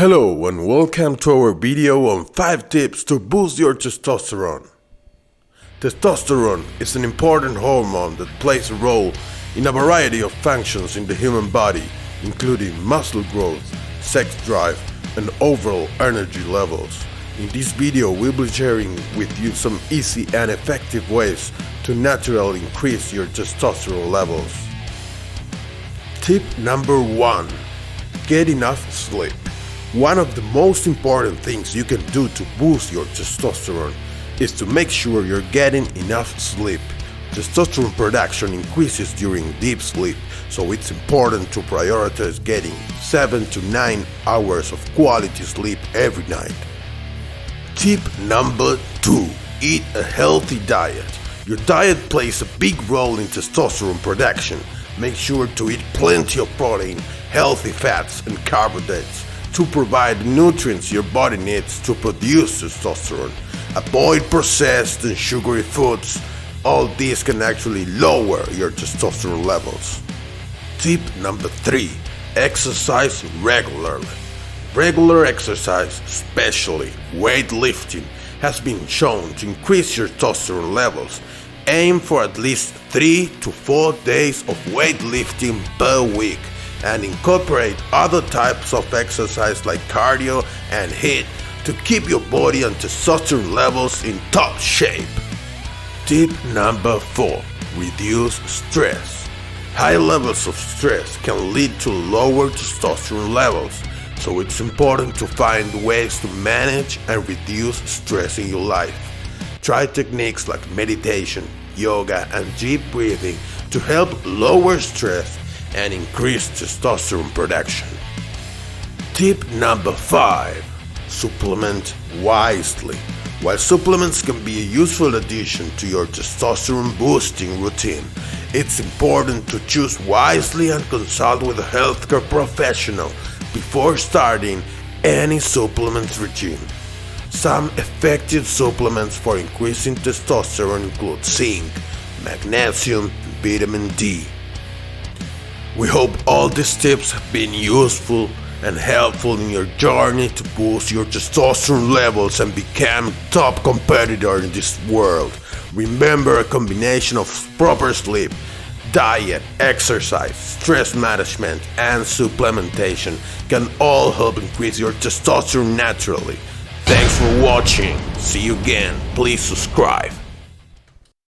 Hello and welcome to our video on 5 tips to boost your testosterone. Testosterone is an important hormone that plays a role in a variety of functions in the human body, including muscle growth, sex drive, and overall energy levels. In this video, we'll be sharing with you some easy and effective ways to naturally increase your testosterone levels. Tip number 1. Get enough sleep. One of the most important things you can do to boost your testosterone is to make sure you're getting enough sleep. Testosterone production increases during deep sleep, so it's important to prioritize getting 7 to 9 hours of quality sleep every night. Tip number 2. Eat a healthy diet. Your diet plays a big role in testosterone production. Make sure to eat plenty of protein, healthy fats, and carbohydrates to provide the nutrients your body needs to produce testosterone. Avoid processed and sugary foods. All these can actually lower your testosterone levels. Tip number 3. Exercise regularly. Regular exercise, especially weightlifting, has been shown to increase your testosterone levels. Aim for at least 3 to 4 days of weightlifting per week, and incorporate other types of exercise like cardio and HIIT to keep your body and testosterone levels in top shape. Tip number 4. Reduce stress. High levels of stress can lead to lower testosterone levels, so it's important to find ways to manage and reduce stress in your life. Try techniques like meditation, yoga, and deep breathing to help lower stress and increase testosterone production. Tip number 5. Supplement wisely. While supplements can be a useful addition to your testosterone boosting routine, it's important to choose wisely and consult with a healthcare professional before starting any supplements regime. Some effective supplements for increasing testosterone include zinc, magnesium, and vitamin D. We hope all these tips have been useful and helpful in your journey to boost your testosterone levels and become a top competitor in this world. Remember, a combination of proper sleep, diet, exercise, stress management, and supplementation can all help increase your testosterone naturally. Thanks for watching. See you again. Please subscribe.